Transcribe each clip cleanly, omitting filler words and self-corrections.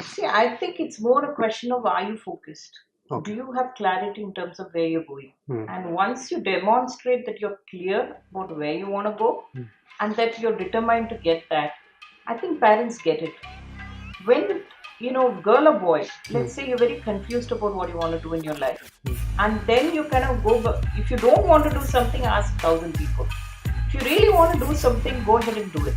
See, I think it's more a question of, are you focused? Okay. Do you have clarity in terms of where you're going? Hmm. And once you demonstrate that you're clear about where you want to go and that you're determined to get that, I think parents get it. When, girl or boy, Hmm. let's say you're very confused about what you want to do in your life, and then you kind of go, if you don't want to do something, ask 1,000 people. If you really want to do something, go ahead and do it.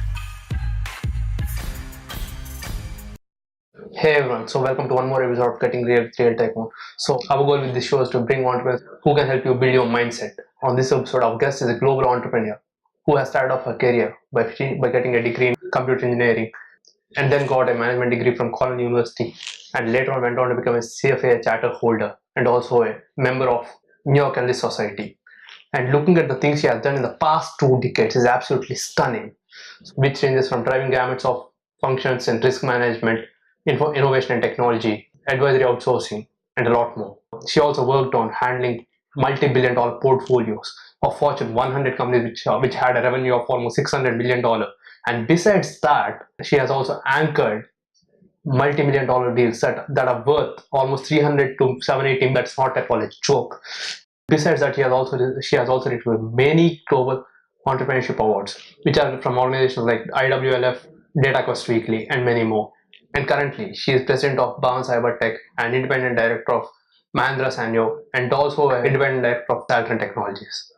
Hey everyone, so welcome to one more episode of Getting Real Tycoon. So our goal with this show is to bring entrepreneurs who can help you build your mindset. On this episode, our guest is a global entrepreneur who has started off her career by getting a degree in computer engineering and then got a management degree from Cornell University and later on went on to become a CFA charter holder and also a member of New York Analyst Society. And looking at the things she has done in the past 2 decades is absolutely stunning, which ranges from driving gamuts of functions and risk management, innovation and technology, advisory outsourcing, and a lot more. She also worked on handling multi-billion-dollar portfolios of Fortune 100 companies which had a revenue of almost $600 million. And besides that, she has also anchored multi-million-dollar deals that are worth almost 300 to 780. That's not at all a joke. Besides that, she has also received many global entrepreneurship awards, which are from organizations like IWLF, DataQuest Weekly, and many more. And currently, she is president of Bahwan Cybertek and independent director of Mahindra Sanyo, and also an independent director of Altran Technologies.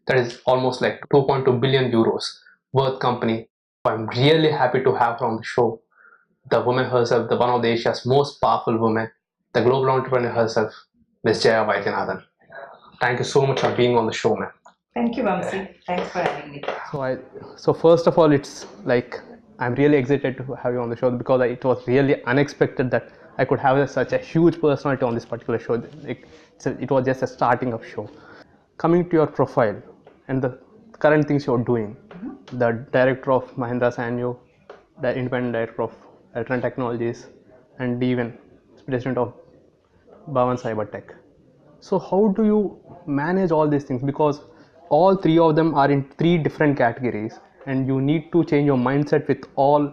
That is almost like 2.2 billion euros worth company. I'm really happy to have her on the show. The woman herself, the one of the Asia's most powerful women, the global entrepreneur herself, Ms. Jaya Vaidyanathan. Thank you so much for being on the show, man. Thank you, Vamsi. Thanks for having me. So first of all, it's like I'm really excited to have you on the show because it was really unexpected that I could have such a huge personality on this particular show. It was just a starting of show. Coming to your profile and the current things you're doing, the director of Mahindra Sanyo, the independent director of Altran Technologies, and even president of Bahwan Cybertek. So how do you manage all these things? Because all three of them are in three different categories, and you need to change your mindset with all,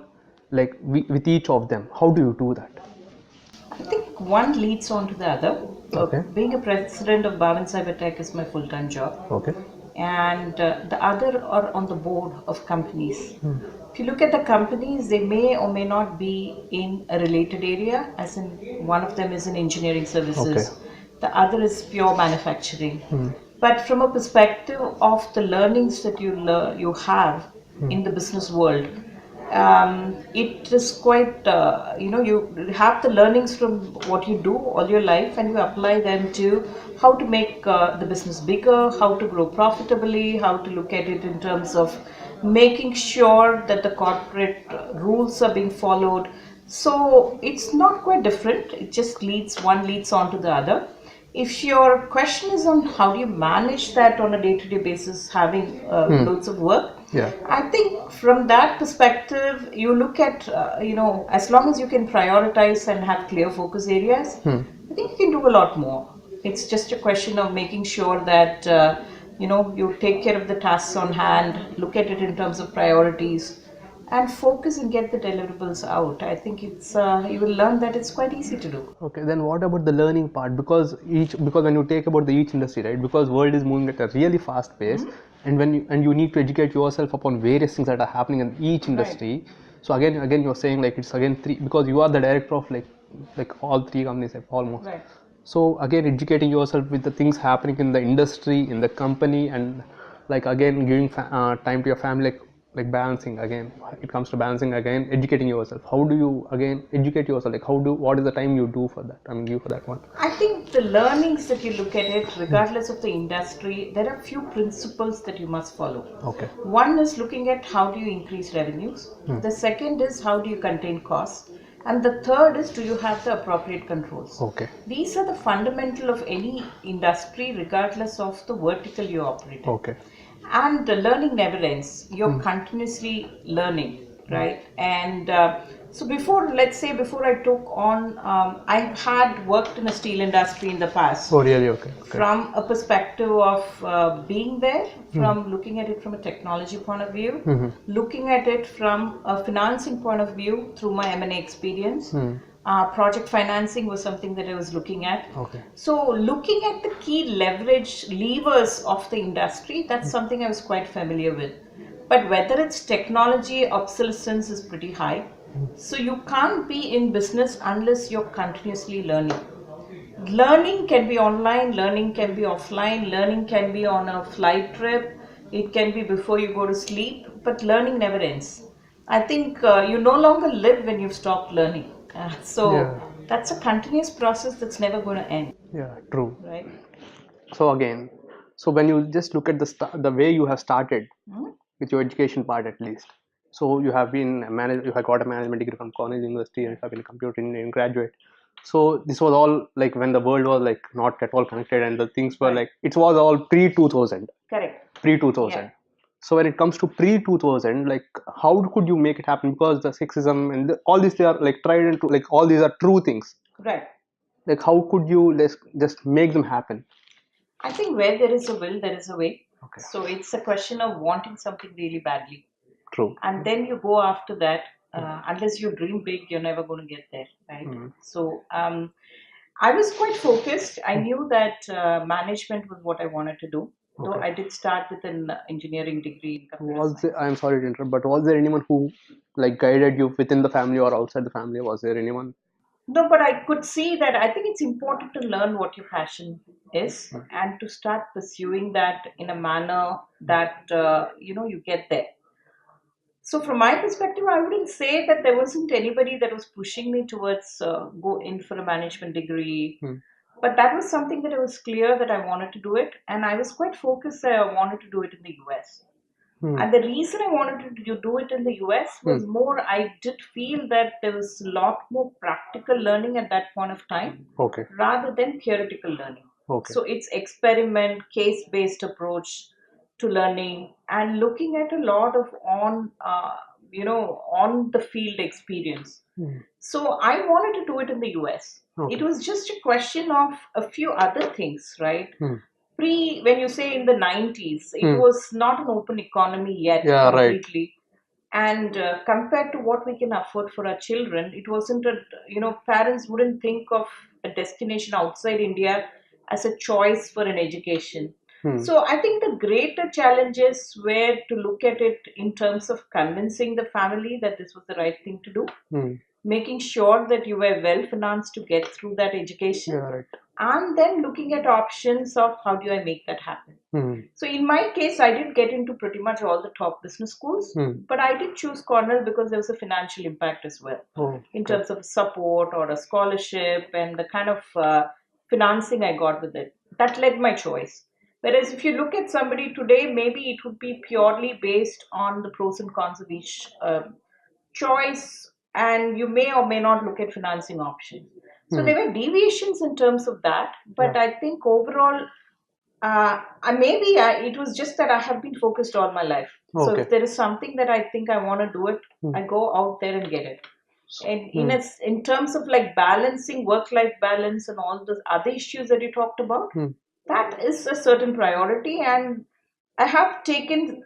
like with each of them. How do you do that? I think one leads on to the other. Okay. Being a president of Bahwan Cybertek is my full-time job, Okay. and the other are on the board of companies. If you look at the companies, they may or may not be in a related area, as in one of them is in engineering Okay. services, the other is pure manufacturing. But from a perspective of the learnings that you have in the business world, it is quite, you have the learnings from what you do all your life and you apply them to how to make the business bigger, how to grow profitably, how to look at it in terms of making sure that the corporate rules are being followed. So it's not quite different, it just one leads on to the other. If your question is on how do you manage that on a day-to-day basis, having loads of work, Yeah. I think from that perspective, you look at, as long as you can prioritize and have clear focus areas, I think you can do a lot more. It's just a question of making sure that, you take care of the tasks on hand, look at it in terms of priorities, and focus and get the deliverables out. I think you will learn that it's quite easy to do. Okay, then what about the learning part? Because when you take about the each industry, right? Because world is moving at a really fast pace, and you need to educate yourself upon various things that are happening in each industry. So again you're saying like it's again three because you are the director of like all three companies like almost. Right. So again educating yourself with the things happening in the industry, in the company, and like again giving time to your family, like balancing again. It comes to balancing again, educating yourself. How do you again educate yourself? Like what is the time you do for that? I mean, give for that one. I think the learnings that you look at it, regardless of the industry, there are few principles that you must follow. Okay. One is looking at how do you increase revenues. The second is how do you contain costs. And the third is do you have the appropriate controls. Okay. These are the fundamental of any industry, regardless of the vertical you operate in. Okay. And the learning never ends. You're continuously learning, right? And so let's say before I took on, I had worked in a steel industry in the past. Oh, really? Okay. From a perspective of being there, from looking at it from a technology point of view, looking at it from a financing point of view through my M&A experience, Project financing was something that I was looking at. Okay. So, looking at the key leverage levers of the industry, that's something I was quite familiar with. But whether it's technology, obsolescence is pretty high. So, you can't be in business unless you're continuously learning. Learning can be online, learning can be offline, learning can be on a flight trip, it can be before you go to sleep, but learning never ends. I think you no longer live when you've stopped learning. So Yeah. that's a continuous process that's never going to end, Yeah. True. right? So again, so when you just look at the way you have started Hmm? with your education part at least. So you have been a you have got a management degree from Cornell University, and you have been a computer engineering graduate. So this was all like when the world was like not at all connected, and the things were Right. like it was all pre 2000, Correct. pre 2000. Yeah. So when it comes to pre 2000, like how could you make it happen? Because the sexism and all these, they are like tried into, like all these are true things. Right. Like how could you just make them happen? I think where there is a will, there is a way. Okay. So it's a question of wanting something really badly. True. And then you go after that. Unless you dream big, you're never going to get there, right? So I was quite focused. I knew that management was what I wanted to do. Though Okay. I did start with an engineering degree in computer Was science. there, I'm sorry to interrupt, but was there anyone who like guided you within the family or outside the family? Was there anyone? No, but I could see that I think it's important to learn what your passion is and to start pursuing that in a manner that you get there. So from my perspective, I wouldn't say that there wasn't anybody that was pushing me towards go in for a management degree, but that was something that it was clear that I wanted to do it, and I was quite focused that I wanted to do it in the US. And the reason I wanted to do it in the US was more, I did feel that there was a lot more practical learning at that point of time Okay. rather than theoretical learning. Okay. So it's experiment, case based approach to learning and looking at a lot of on the field experience. So I wanted to do it in the US. Okay. It was just a question of a few other things, right? When you say in the 90s, it was not an open economy yet completely. And compared to what we can afford for our children, it wasn't parents wouldn't think of a destination outside India as a choice for an education. So I think the greater challenges were to look at it in terms of convincing the family that this was the right thing to do, making sure that you were well financed to get through that education, Right. and then looking at options of how do I make that happen. So in my case, I did get into pretty much all the top business schools, but I did choose Cornell because there was a financial impact as well, in terms of support or a scholarship and the kind of financing I got with it. That led my choice. Whereas if you look at somebody today, maybe it would be purely based on the pros and cons of each choice, and you may or may not look at financing options. So there were deviations in terms of that, but I think overall, it was just that I have been focused all my life. So if there is something that I think I want to do it, I go out there and get it. And in terms of like balancing work-life balance and all those other issues that you talked about, that is a certain priority, and I have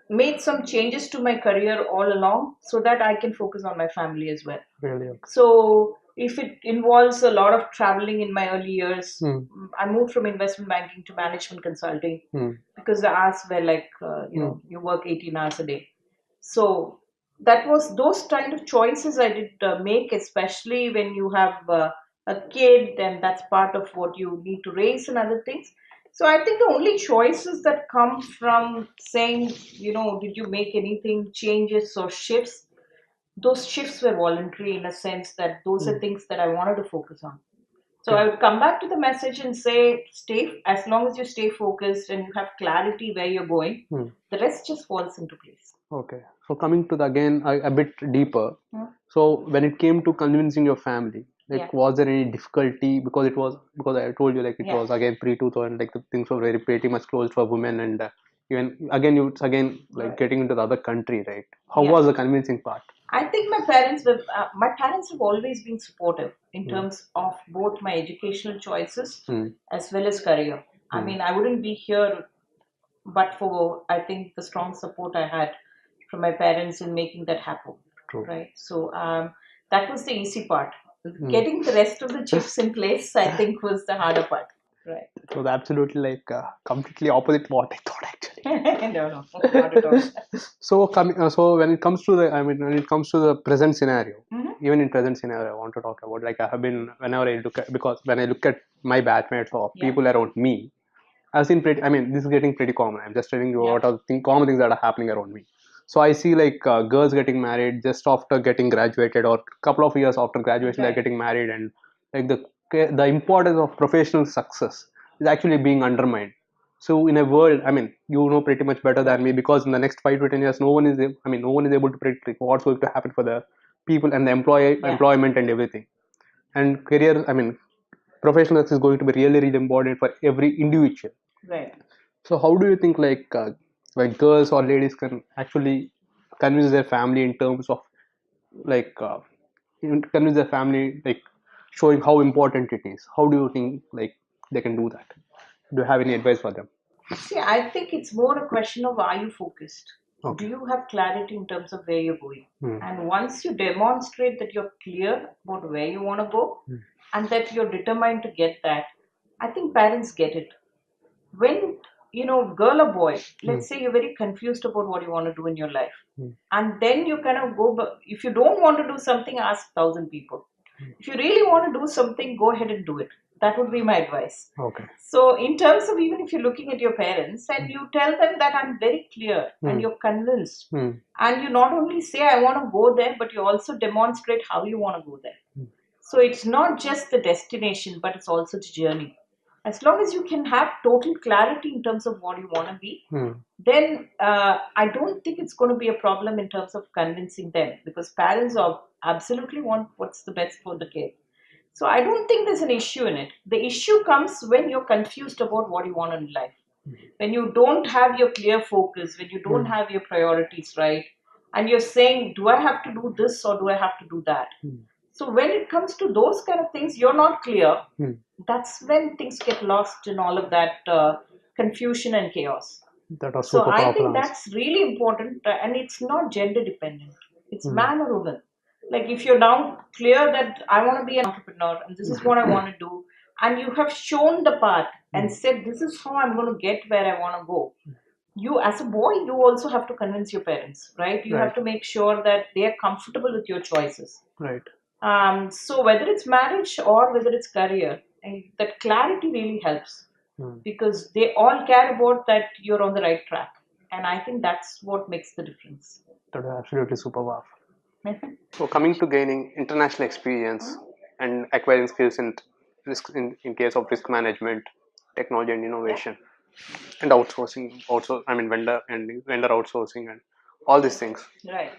made some changes to my career all along so that I can focus on my family as well. Really? Okay. So if it involves a lot of traveling in my early years, I moved from investment banking to management consulting because the hours were like, you work 18 hours a day. So that was those kind of choices I did make, especially when you have a kid and that's part of what you need to raise and other things. So I think the only choices that come from saying, did you make anything changes or shifts? Those shifts were voluntary in a sense that those are things that I wanted to focus on. So I would come back to the message and say, stay, as long as you stay focused and you have clarity where you're going, the rest just falls into place. Okay. So coming to the again a bit deeper. So when it came to convincing your family, like was there any difficulty, because I told you like it was again pre 2000, like the things were very pretty much closed for women, and even again it's again like getting into the other country, right? How was the convincing part? I think my parents have always been supportive in terms of both my educational choices as well as career. I mean, I wouldn't be here but for, I think, the strong support I had from my parents in making that happen. True. Right. So that was the easy part. Getting the rest of the chips in place, I think, was the harder part. Right. It was absolutely like completely opposite what I thought actually. No, not at all. So so when it comes to when it comes to the present scenario, even in present scenario, I want to talk about, like, I have been, whenever I look at, because when I look at my batchmates or people around me, I've seen pretty. I mean, this is getting pretty common. I'm just telling you what are common things that are happening around me. So I see, like, girls getting married just after getting graduated, or couple of years after graduation, they're getting married, and like the importance of professional success is actually being undermined. So in a world, I mean, you know pretty much better than me, because in the next 5 to 10 years, no one is. No one is able to predict, like, what's going to happen for the people and the employment and everything. And career, I mean, professional success is going to be really, really important for every individual. Right. So how do you think, like girls or ladies can actually convince their family in terms of, like, convince their family, like, showing how important it is? How do you think, like, they can do that? Do you have any advice for them? See, I think it's more a question of, are you focused? Do you have clarity in terms of where you're going? And once you demonstrate that you're clear about where you want to go and that you're determined to get that, I think parents get it. When, girl or boy, let's say you're very confused about what you want to do in your life, and then you kind of go, if you don't want to do something, ask 1,000 people. If you really want to do something, go ahead and do it. That would be my advice. Okay. So, in terms of, even if you're looking at your parents and you tell them that I'm very clear and you're convinced, and you not only say I want to go there, but you also demonstrate how you want to go there. So, it's not just the destination, but it's also the journey. As long as you can have total clarity in terms of what you want to be, then I don't think it's going to be a problem in terms of convincing them, because parents absolutely want what's the best for the kid. So I don't think there's an issue in it. The issue comes when you're confused about what you want in life. When you don't have your clear focus, when you don't have your priorities right, and you're saying, do I have to do this or do I have to do that? So when it comes to those kind of things, you're not clear. That's when things get lost in all of that confusion and chaos. That was So super I powerful think answer. that's really important, and it's not gender dependent. It's man or woman. Like, if you're now clear that I want to be an entrepreneur and this is what I want to do, and you have shown the path and said this is how I'm going to get where I want to go. You, as a boy, you also have to convince your parents, right? You have to make sure that they are comfortable with your choices. Right. So whether it's marriage or whether it's career, that clarity really helps, because they all care about that you're on the right track, and I think that's what makes the difference. That was absolutely super powerful. So coming to gaining international experience and acquiring skills in in case of risk management, technology and innovation, and outsourcing, also, I mean, vendor outsourcing and all these things. Right.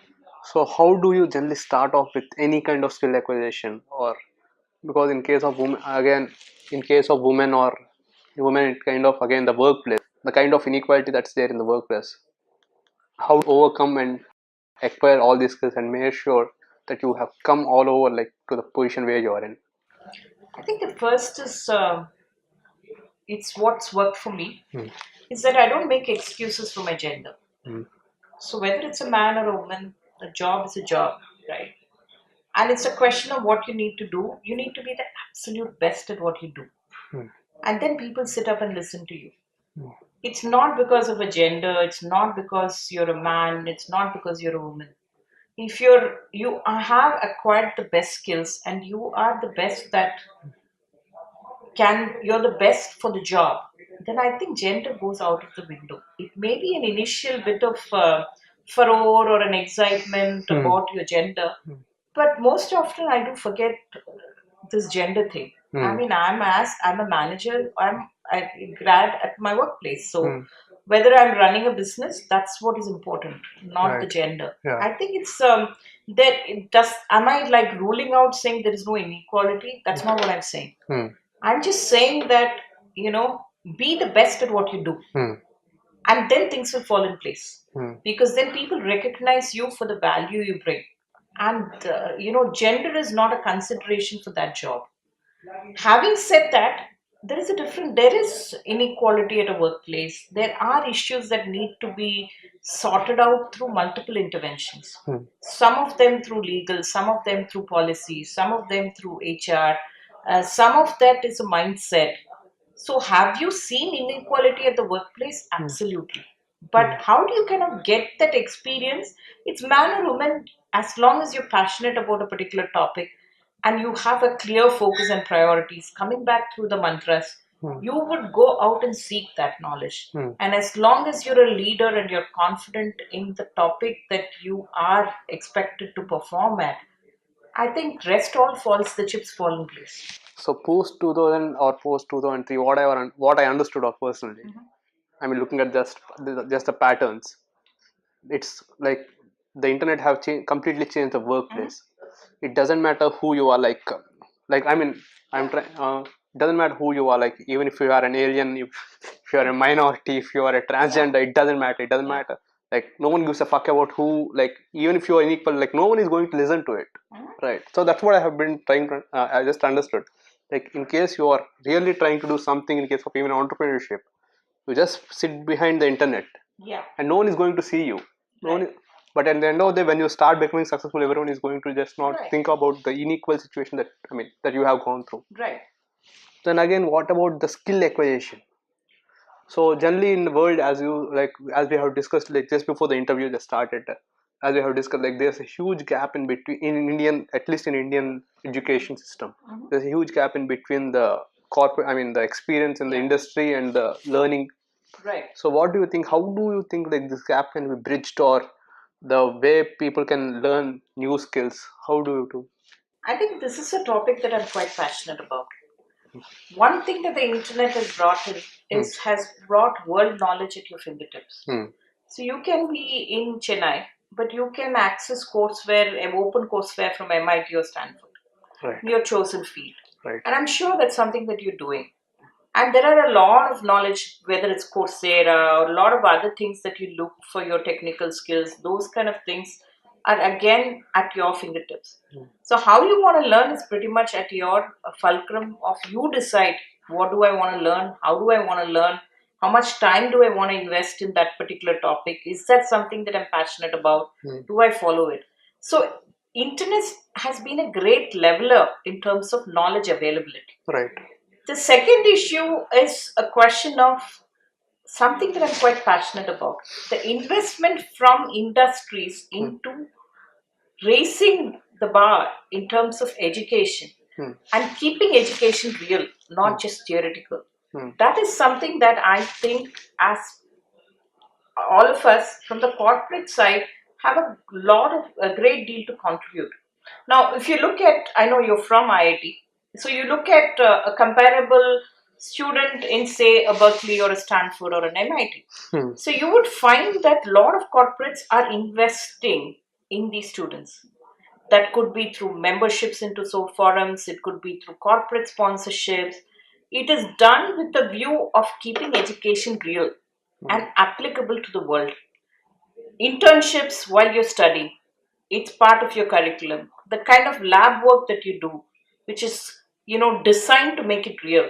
So how do you generally start off with any kind of skill acquisition? Or, because in case of women, again, in case of women or women, it kind of, again, the workplace, the kind of inequality that's there in the workplace, how to overcome and acquire all these skills and make sure that you have come all over, like, to the position where you are in. I think the first is, it's what's worked for me, is that I don't make excuses for my gender. So whether it's a man or a woman, a job is a job, right? And it's a question of what you need to do. You need to be the absolute best at what you do. And then people sit up and listen to you. It's not because of a gender, it's not because you're a man, it's not because you're a woman. If you have acquired the best skills and you are the best that you're the best for the job, then I think gender goes out of the window. It may be an initial bit of furore or an excitement about your gender, but most often I do forget this gender thing. I mean, I'm a manager, I grad at my workplace, so whether I'm running a business, that's what is important, not the gender. I think it's that it does. Am I like ruling out saying there is no inequality? That's not what I'm saying. I'm just saying that, be the best at what you do. And then things will fall in place. Because then people recognize you for the value you bring. And, gender is not a consideration for that job. Having said that, there is inequality at a workplace. There are issues that need to be sorted out through multiple interventions. Some of them through legal, some of them through policy, some of them through HR, some of that is a mindset. So, have you seen inequality at the workplace? Absolutely. But how do you kind of get that experience? It's man or woman, as long as you're passionate about a particular topic and you have a clear focus and priorities coming back through the mantras, you would go out and seek that knowledge. And as long as you're a leader and you're confident in the topic that you are expected to perform at, I think rest all falls, the chips fall in place. So post 2000 or post 2003, whatever, what I understood of personally, I mean, looking at just the patterns, it's like the internet have completely changed the workplace. It doesn't matter who you are, like I mean, I'm trying. It doesn't matter who you are, like even if you are an alien, if you are a minority, if you are a transgender, it doesn't matter. It doesn't matter. Like no one gives a fuck about who. Like even if you are unequal, like no one is going to listen to it, right? So that's what I have been trying to. I just understood. Like in case you are really trying to do something, in case of even entrepreneurship, you just sit behind the internet, and no one is going to see you. No one is, but at the end of the day, when you start becoming successful, everyone is going to just not think about the unequal situation that you have gone through. Right. Then again, what about the skill acquisition? So generally in the world, as we have discussed, like just before the interview just started, as we have discussed, like there's a huge gap in between in Indian, at least in Indian education system. There's a huge gap in between the corporate, I mean the experience in the industry and the learning. Right. So what do you think? How do you think like this gap can be bridged, or the way people can learn new skills? How do you do? I think this is a topic that I'm quite passionate about. One thing that the internet has brought has brought world knowledge at your fingertips. So you can be in Chennai, but you can access courseware, open courseware from MIT or Stanford, in your chosen field. Right. And I'm sure that's something that you're doing. And there are a lot of knowledge, whether it's Coursera or a lot of other things that you look for your technical skills, those kind of things are again at your fingertips. So how you want to learn is pretty much at your fulcrum of you decide, what do I want to learn, how do I want to learn, how much time do I want to invest in that particular topic, is that something that I'm passionate about, do I follow it? So internet has been a great leveler in terms of knowledge availability. Right. The second issue is a question of something that I'm quite passionate about, the investment from industries into raising the bar in terms of education and keeping education real, not just theoretical. That is something that I think, as all of us from the corporate side, have a great deal to contribute. Now, if you look at, I know you're from IIT, so you look at a comparable student in, say, a Berkeley or a Stanford or an MIT. So you would find that a lot of corporates are investing in these students. That could be through memberships into so forums, it could be through corporate sponsorships. It is done with the view of keeping education real and applicable to the world. Internships while you're studying, it's part of your curriculum. The kind of lab work that you do, which is designed to make it real.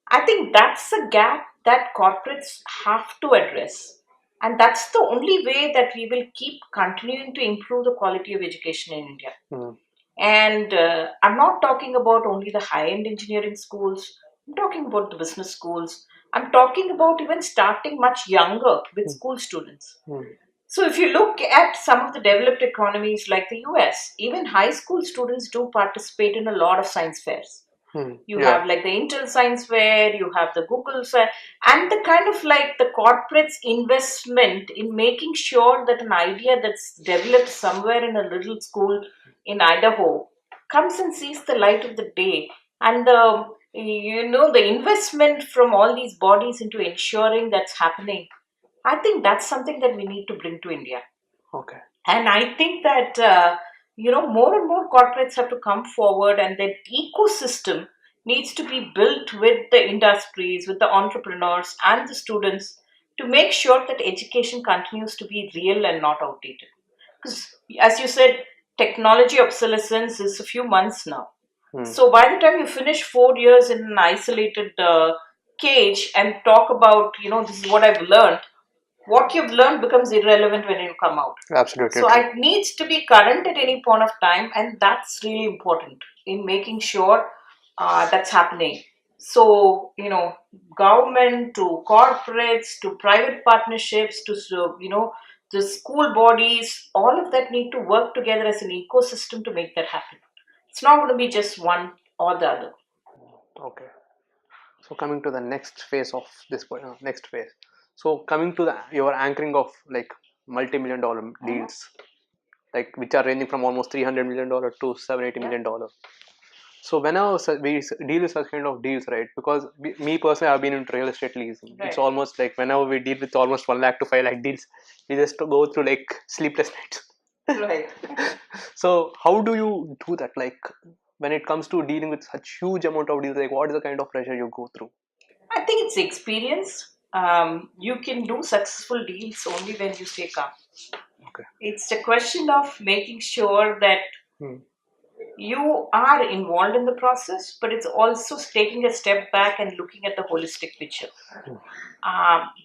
I think that's a gap that corporates have to address. And that's the only way that we will keep continuing to improve the quality of education in India. And I'm not talking about only the high-end engineering schools. I'm talking about the business schools. I'm talking about even starting much younger with school students. So if you look at some of the developed economies like the US, even high school students do participate in a lot of science fairs. You have like the Intel Science Fair, you have the Google Fair, and the kind of like the corporate's investment in making sure that an idea that's developed somewhere in a little school in Idaho comes and sees the light of the day. And the investment from all these bodies into ensuring that's happening, I think that's something that we need to bring to India. Okay. And I think that more and more corporates have to come forward, and that ecosystem needs to be built with the industries, with the entrepreneurs and the students, to make sure that education continues to be real and not outdated. Because as you said, technology obsolescence is a few months now. So by the time you finish 4 years in an isolated cage and talk about, this is what I've learned, what you've learned becomes irrelevant when you come out. Absolutely. So it needs to be current at any point of time, and that's really important in making sure that's happening. So, government to corporates to private partnerships to, the school bodies, all of that need to work together as an ecosystem to make that happen. It's not going to be just one or the other. Okay. So coming to the next phase of this next phase. So coming to your anchoring of like multi-million-dollar deals, like which are ranging from almost $300 million to $780 million. So whenever we deal with such kind of deals, right? Because me personally, I've been into real estate leasing. Right. It's almost like whenever we deal with almost 1 lakh to 5 lakh deals, we just go through like sleepless nights. Right. So how do you do that? Like when it comes to dealing with such huge amount of deals, like what is the kind of pressure you go through? I think it's experience. You can do successful deals only when you stay calm. Okay. It's a question of making sure that you are involved in the process, but it's also taking a step back and looking at the holistic picture.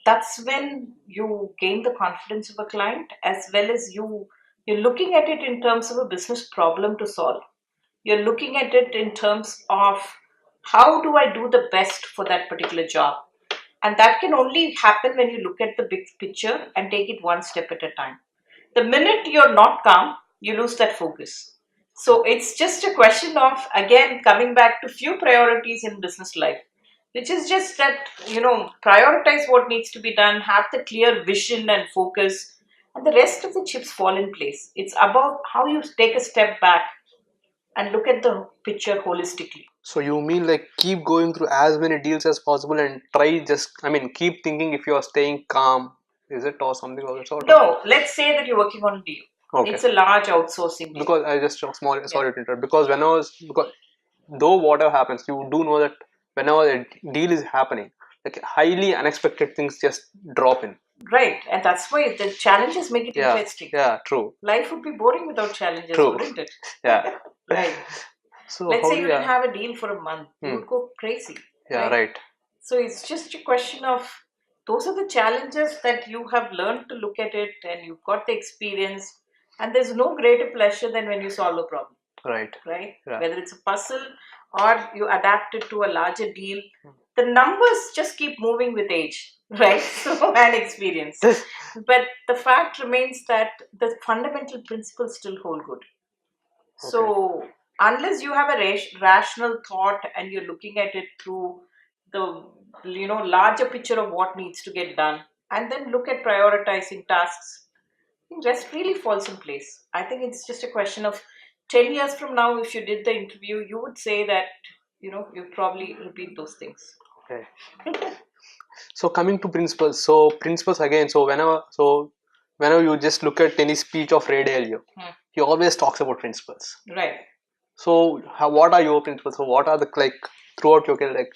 That's when you gain the confidence of a client, as well as you're looking at it in terms of a business problem to solve. You're looking at it in terms of how do I do the best for that particular job. And that can only happen when you look at the big picture and take it one step at a time. The minute you're not calm, you lose that focus. So it's just a question of, again, coming back to few priorities in business life, which is just that, prioritize what needs to be done, have the clear vision and focus, and the rest of the chips fall in place. It's about how you take a step back and look at the picture holistically. So you mean like keep going through as many deals as possible and try keep thinking if you are staying calm, is it, or something of that sort? No, let's say that you're working on a deal. Okay. It's a large outsourcing deal. Because I just sorry to interrupt, because because though whatever happens, you do know that whenever a deal is happening, like highly unexpected things just drop in. Right, and that's why the challenges make it interesting. Yeah, true. Life would be boring without challenges, True. wouldn't it? Yeah. Right. So let's say you didn't have a deal for a month, you would go crazy. Yeah, right. So it's just a question of, those are the challenges that you have learned to look at it, and you've got the experience, and there's no greater pleasure than when you solve a problem. Right. Yeah. Whether it's a puzzle or you adapt it to a larger deal, the numbers just keep moving with age, right? So, and experience. But the fact remains that the fundamental principles still hold good. Okay. So unless you have a rational thought and you're looking at it through the larger picture of what needs to get done, and then look at prioritizing tasks, I think rest really falls in place. I think it's just a question of 10 years from now, if you did the interview, you would say that you'd probably repeat those things. Okay. So coming to principles, again, so whenever you just look at any speech of Ray Dalio, he always talks about principles. Right. So what are your principles? So what are the throughout your career,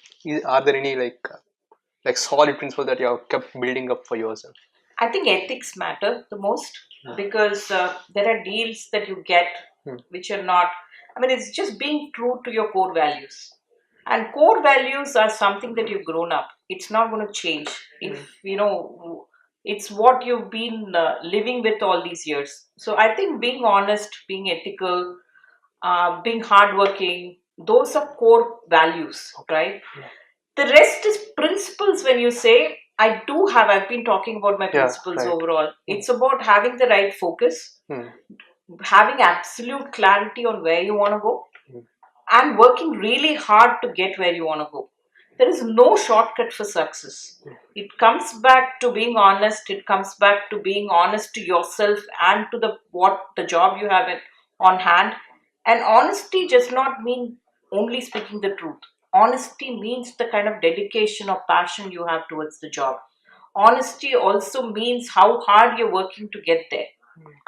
are there any like solid principles that you have kept building up for yourself? I think ethics matter the most, because there are deals that you get which are not, it's just being true to your core values. And core values are something that you've grown up. It's not going to change. If, it's what you've been living with all these years. So I think being honest, being ethical, being hardworking, those are core values, right? The rest is principles. When you say, I've been talking about my principles overall. It's about having the right focus, having absolute clarity on where you want to go, and working really hard to get where you want to go. There is no shortcut for success. It comes back to being honest. It comes back to being honest to yourself and to the job you have on hand. And honesty does not mean only speaking the truth. Honesty means the kind of dedication or passion you have towards the job. Honesty also means how hard you're working to get there.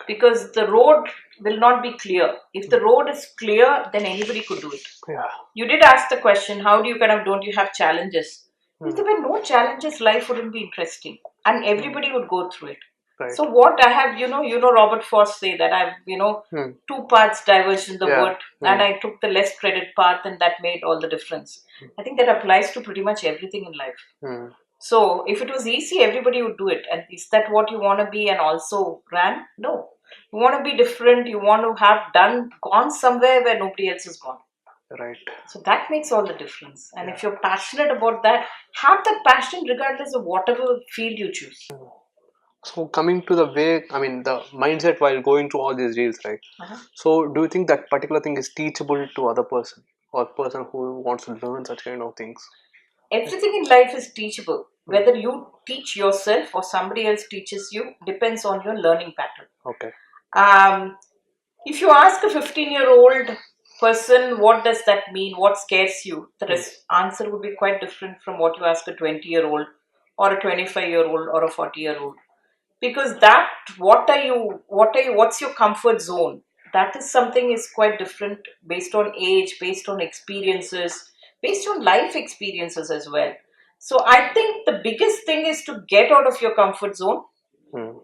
Because the road will not be clear. If the road is clear, then anybody could do it. Yeah. You did ask the question, how do you don't you have challenges? If there were no challenges, life wouldn't be interesting. And everybody would go through it. Right. So what I have, Robert Frost say that I've, two paths diverged in the wood, and I took the less credit path, and that made all the difference. I think that applies to pretty much everything in life. So if it was easy, everybody would do it. And is that what you want to be and also ran? No. You want to be different. You want to have gone somewhere where nobody else has gone. Right. So that makes all the difference. And if you're passionate about that, have that passion regardless of whatever field you choose. So coming to the way, the mindset while going through all these reels, right? So do you think that particular thing is teachable to other person or person who wants to learn such kind of things? Everything in life is teachable. Whether you teach yourself or somebody else teaches you depends on your learning pattern. Okay. If you ask a 15-year-old person, what does that mean? What scares you? The answer would be quite different from what you ask a 20-year-old or a 25-year-old or a 40-year-old. Because what's your comfort zone? That is something is quite different based on age, based on experiences, based on life experiences as well. So I think the biggest thing is to get out of your comfort zone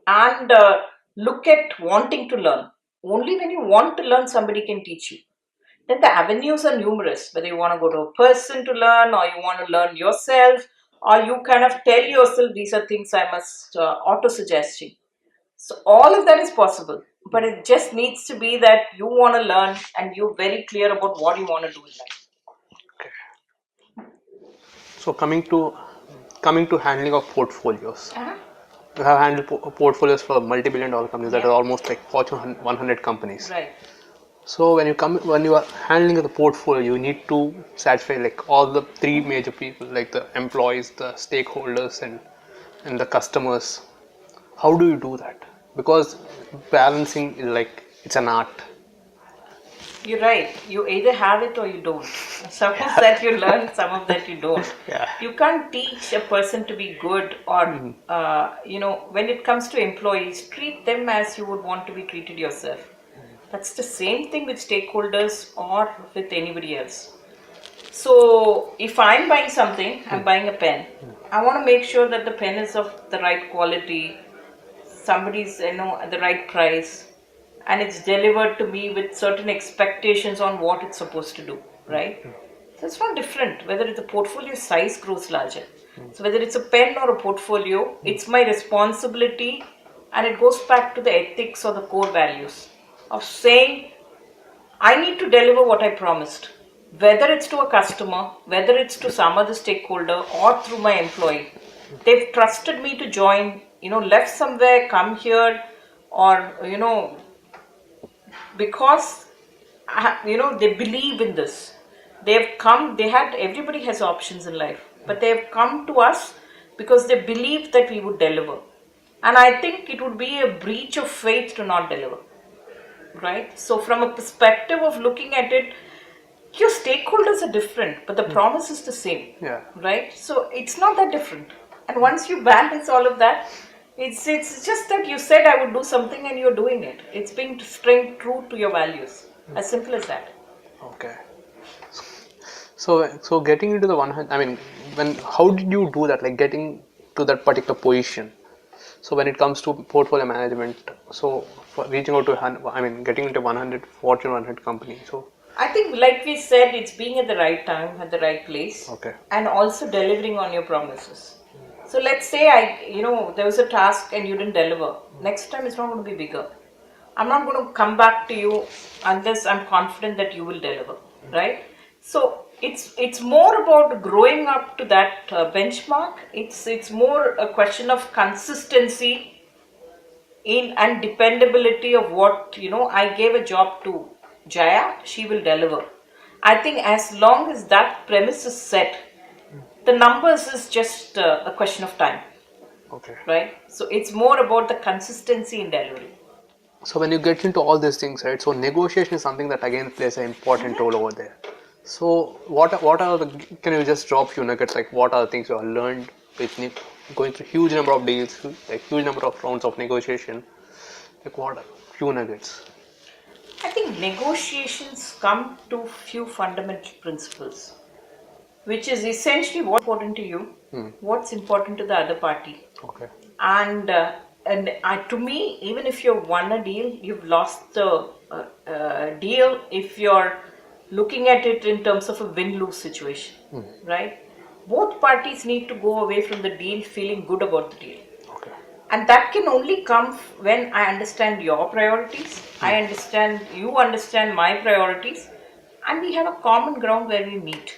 and look at wanting to learn. Only when you want to learn, somebody can teach you. Then the avenues are numerous, whether you want to go to a person to learn or you want to learn yourself, or you kind of tell yourself these are things I must auto-suggesting. So all of that is possible, but it just needs to be that you want to learn and you're very clear about what you want to do in life. Okay. So coming to handling of portfolios. You have handled portfolios for multi-billion-dollar companies that are almost like Fortune 100 companies. Right. So when you are handling the portfolio, you need to satisfy like all the three major people, like the employees, the stakeholders, and the customers. How do you do that? Because balancing is like it's an art. You're right. You either have it or you don't. Some of that you learn, some of that you don't. Yeah. You can't teach a person to be good or, when it comes to employees, treat them as you would want to be treated yourself. That's the same thing with stakeholders or with anybody else. So if I'm buying something, I'm buying a pen. I want to make sure that the pen is of the right quality, somebody's at the right price, and it's delivered to me with certain expectations on what it's supposed to do, right? So it's not different whether it's a portfolio size grows larger. So whether it's a pen or a portfolio, it's my responsibility, and it goes back to the ethics or the core values of saying I need to deliver what I promised, whether it's to a customer, whether it's to some other stakeholder or through my employee. They've trusted me to join, left somewhere, come here, or, because, they believe in this. Everybody has options in life, but they've come to us because they believe that we would deliver. And I think it would be a breach of faith to not deliver. Right? So from a perspective of looking at it, your stakeholders are different, but the promise is the same. Yeah. Right? So it's not that different. And once you balance all of that, it's just that you said I would do something and you're doing it. It's being staying true to your values. As simple as that. Okay. So getting into the one hand, how did you do that? Like getting to that particular position. So when it comes to portfolio management, so for reaching out to, getting into Fortune 100 company. So I think, like we said, it's being at the right time, at the right place, okay, and also delivering on your promises. So let's say there was a task and you didn't deliver. Next time it's not going to be bigger. I'm not going to come back to you unless I'm confident that you will deliver, right? So it's more about growing up to that benchmark. It's more a question of consistency and dependability of what I gave a job to Jaya, she will deliver. I think as long as that premise is set, the numbers is just a question of time. Okay. Right? So it's more about the consistency in delivery. So when you get into all these things, right? So negotiation is something that again plays an important role over there. So what are the? Can you just drop few nuggets? Like what are the things you have learned with going through huge number of deals, like huge number of rounds of negotiation? Like what are few nuggets? I think negotiations come to few fundamental principles, which is essentially what's important to you, what's important to the other party, Okay. and and to me, even if you've won a deal, you've lost the deal if you're looking at it in terms of a win-lose situation, right? Both parties need to go away from the deal feeling good about the deal. Okay. And that can only come when I understand your priorities, you understand my priorities, and we have a common ground where we meet.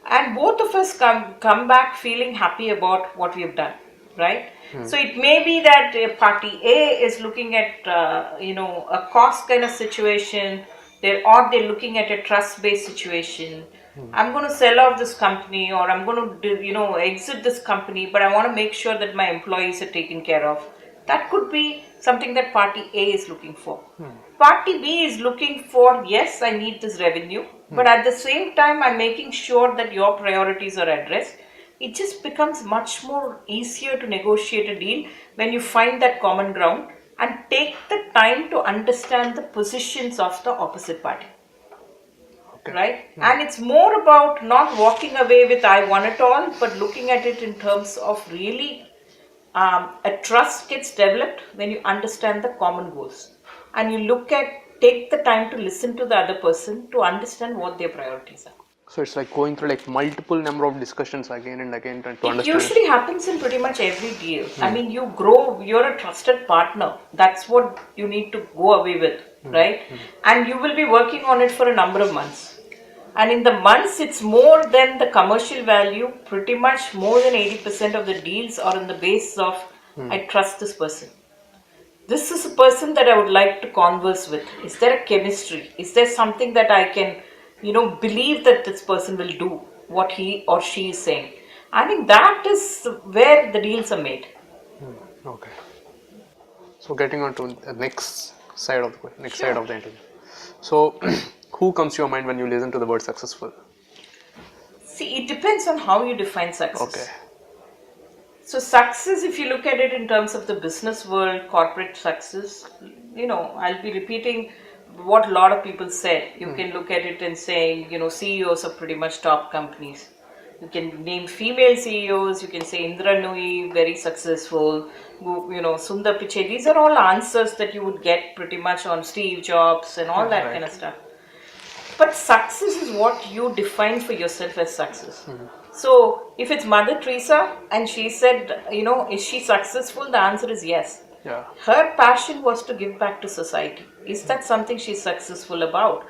And both of us come back feeling happy about what we have done, right? So it may be that party A is looking at, a cost kind of situation, or they're looking at a trust-based situation. I'm going to sell off this company, or I'm going to, exit this company, but I want to make sure that my employees are taken care of. That could be something that party A is looking for. Party B is looking for, yes, I need this revenue, but at the same time, I'm making sure that your priorities are addressed. It just becomes much more easier to negotiate a deal when you find that common ground and take the time to understand the positions of the opposite party. Okay. Right? And it's more about not walking away with I won it all, but looking at it in terms of really a trust gets developed when you understand the common goals. And you take the time to listen to the other person to understand what their priorities are. So it's like going through like multiple number of discussions again and again to understand. It usually happens in pretty much every deal. I mean, you grow, you're a trusted partner. That's what you need to go away with, right? And you will be working on it for a number of months. And in the months, it's more than the commercial value. Pretty much more than 80% of the deals are on the basis of, I trust this person. This is a person that I would like to converse with. Is there a chemistry? Is there something that I can, believe that this person will do what he or she is saying? I think that is where the deals are made. Okay. So getting on to the next side of the interview. So who comes to your mind when you listen to the word successful? See, it depends on how you define success. Okay. So success, if you look at it in terms of the business world, corporate success, I'll be repeating what a lot of people said. You can look at it and saying, CEOs of pretty much top companies. You can name female CEOs, you can say Indra Nooyi, very successful, Sundar Pichai. These are all answers that you would get pretty much on Steve Jobs and all that kind of stuff. But success is what you define for yourself as success. So if it's Mother Teresa and she said, is she successful? The answer is yes. Yeah. Her passion was to give back to society. Is that something she's successful about?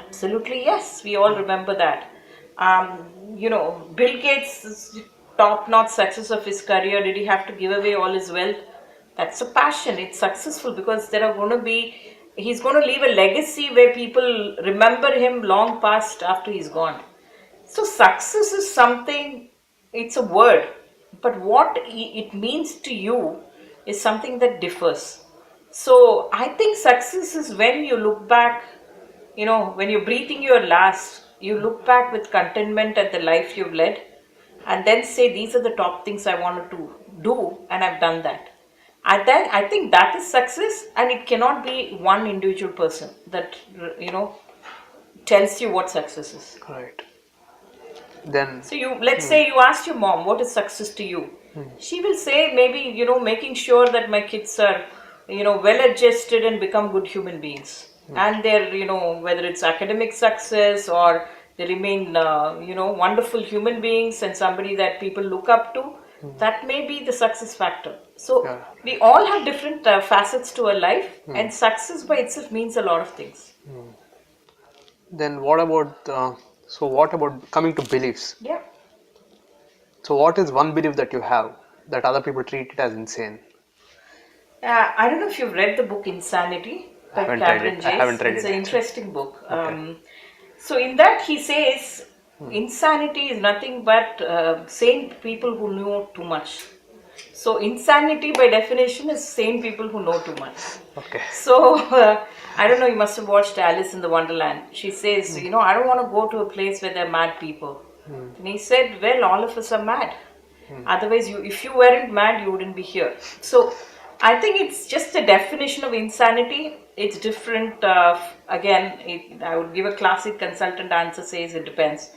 Absolutely yes. We all remember that. Bill Gates' top-notch success of his career, did he have to give away all his wealth? That's a passion. It's successful because he's going to leave a legacy where people remember him long past after he's gone. So success is something, it's a word, but what it means to you is something that differs. So I think success is when you look back, when you're breathing your last, you look back with contentment at the life you've led and then say, these are the top things I wanted to do and I've done that. And then I think that is success, and it cannot be one individual person that, tells you what success is. Right. Then. So let's say you asked your mom, what is success to you? She will say maybe, making sure that my kids are, well adjusted and become good human beings. And they're, whether it's academic success or they remain, wonderful human beings and somebody that people look up to, that may be the success factor. So we all have different facets to our life, and success by itself means a lot of things. Then what about coming to beliefs? Yeah. So what is one belief that you have that other people treat it as insane? I don't know if you've read the book Insanity by Cameron Jayashree. I haven't read it. It's an interesting book. Okay. So in that he says, insanity is nothing but sane people who know too much. So insanity by definition is sane people who know too much. Okay. So I don't know, you must have watched Alice in the Wonderland. She says, I don't want to go to a place where there are mad people. And he said, well, all of us are mad. Otherwise, if you weren't mad, you wouldn't be here. So I think it's just a definition of insanity. It's different. Again, I would give a classic consultant answer, says it depends.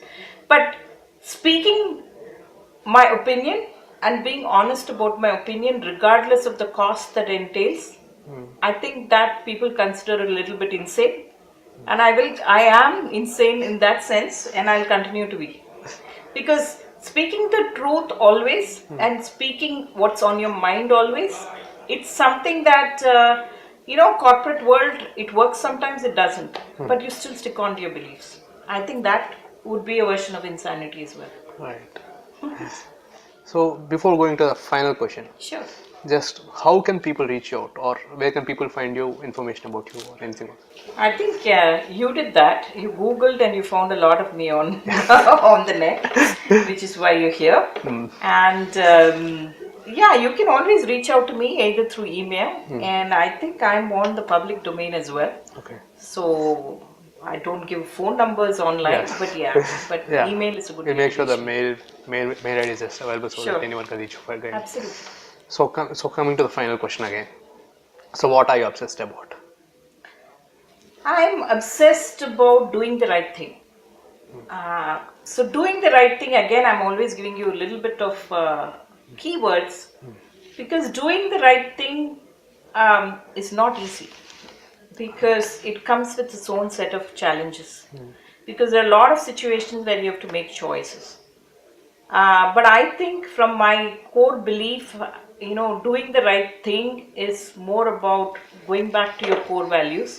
But speaking my opinion, and being honest about my opinion regardless of the cost that entails. I think that people consider a little bit insane, and I am insane in that sense, and I'll continue to be, because speaking the truth always and speaking what's on your mind always, it's something that corporate world, it works sometimes, it doesn't, but you still stick on to your beliefs. I think that would be a version of insanity as well. Right. So before going to the final question, Sure. just how can people reach you out, or where can people find you information about you or anything else? I think you did that. You Googled and you found a lot of me on on the net, which is why you're here. And you can always reach out to me either through email, and I think I'm on the public domain as well. Okay. So I don't give phone numbers online, but Yeah. email is a good. We make sure the mail ID is just available so that anyone can reach you for guidance. Absolutely. So coming to the final question again. So what are you obsessed about? I'm obsessed about doing the right thing. So doing the right thing, again, I'm always giving you a little bit of keywords, because doing the right thing is not easy, because it comes with its own set of challenges, because there are a lot of situations where you have to make choices. But I think from my core belief, doing the right thing is more about going back to your core values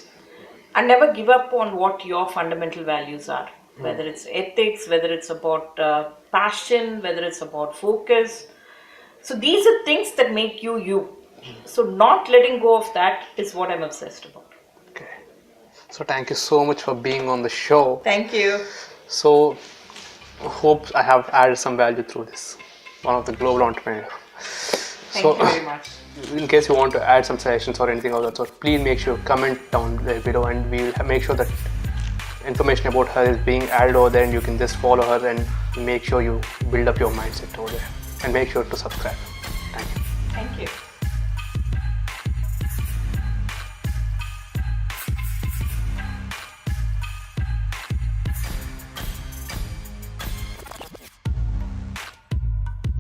and never give up on what your fundamental values are, whether it's ethics, whether it's about passion, whether it's about focus. So these are things that make you you. So not letting go of that is what I'm obsessed about. Okay. So thank you so much for being on the show. Thank you. So hope I have added some value through this. One of the global entrepreneur. Thank you very much. In case you want to add some suggestions or anything of that sort, please make sure comment down there below, and we'll make sure that information about her is being added over there, and you can just follow her and make sure you build up your mindset over there, and make sure to subscribe. Thank you. Thank you.